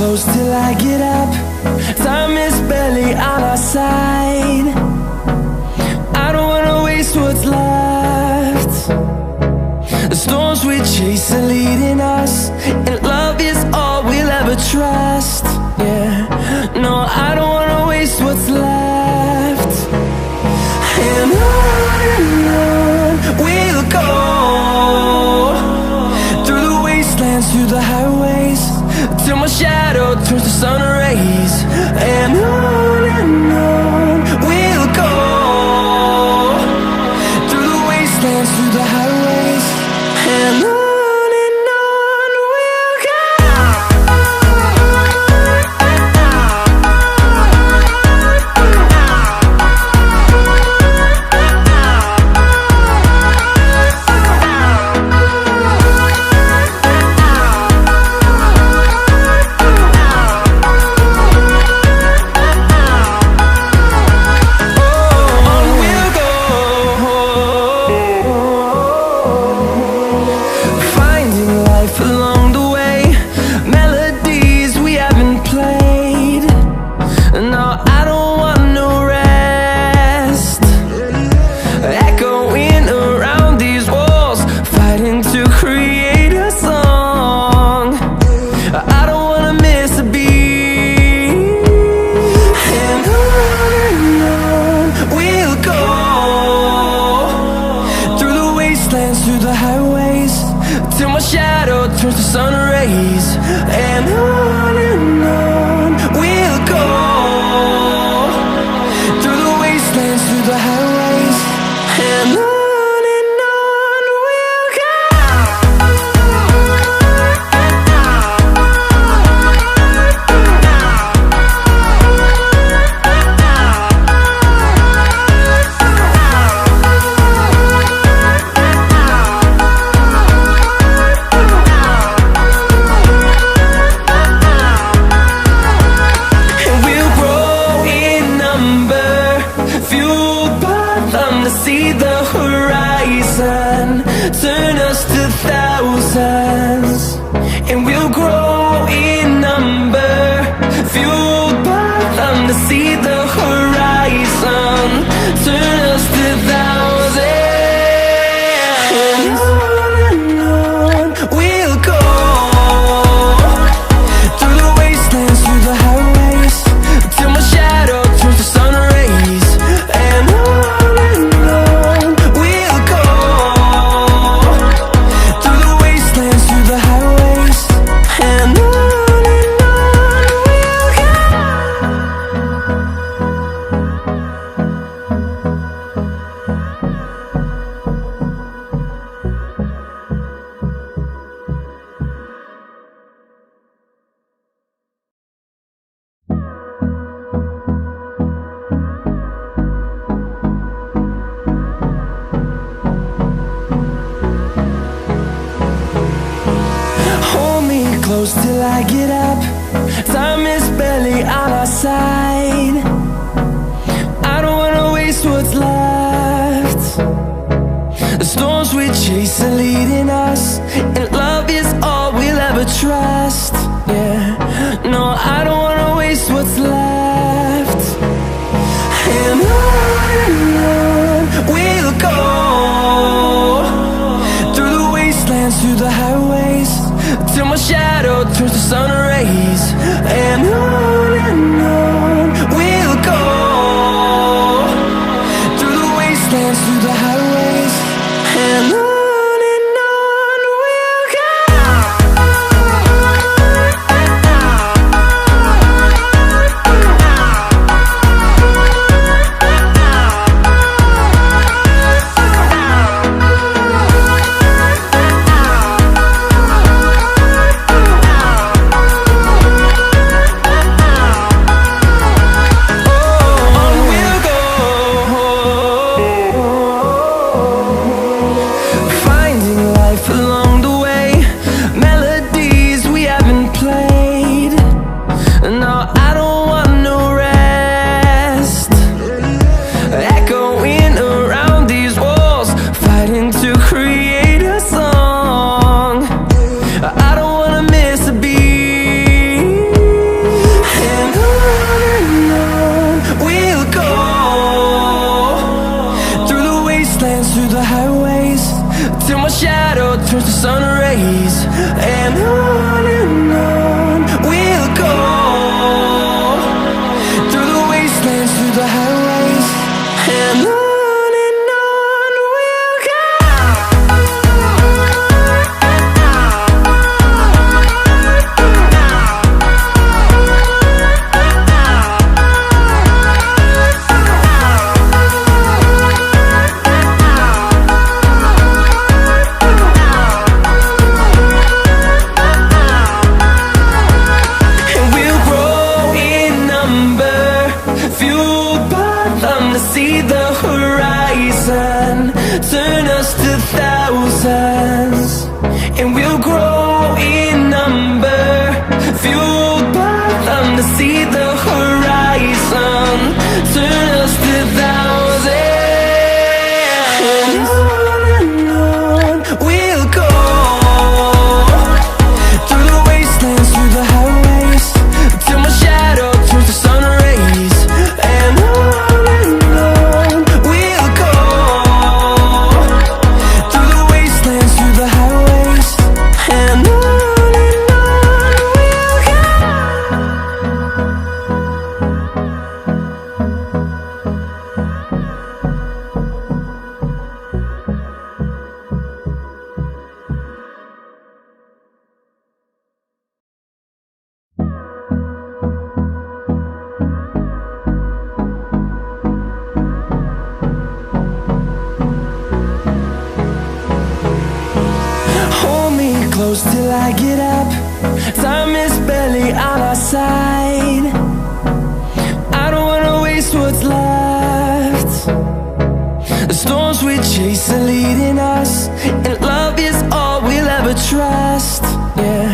close till I get up. Time is barely on our side. I don't wanna waste what's left. The storms we chase are leading us, and love is all we'll ever trust. Yeah, no, I don't wanna waste what's left. And on we'll go, through the wastelands, through the highways, till my shadow turns to sun rays. And on we'll go, through the wastelands, through the highways, and on we'll go. Through the highways, till my shadow turns to sun rays. And on we'll go, through the wastelands, through the highways, and on we'll go. See the horizon turn us to thousands, and we'll grow in number, fueled by them. To see the horizon turn us to thousands, and on we'll go, through the wastelands, through the highways, till my shadow turns to sun rays. And close till I get up. Time is barely on our side. I don't wanna waste what's left. The storms we chase are leading us, and love is all we'll ever trust. Yeah, no, I don't wanna waste what's left. And on we'll go, through the wastelands, through the highways, till my shadow turns to sun rays. And on we'll go, through the wastelands, through the highways, and on we'll go. mountains, and we'll grow in number, fueled by them to see the horizon, turn us to thousands. And on we'll go, through the wastelands, through the highways, till my shadow turns to sun rays. And on we'll go, through the wastelands, through the highways. And on we'll go. Hold me close till I get up. Time is barely on our side. I don't wanna waste what's left. The storms we chase are leading us, and love is all we'll ever trust. Yeah.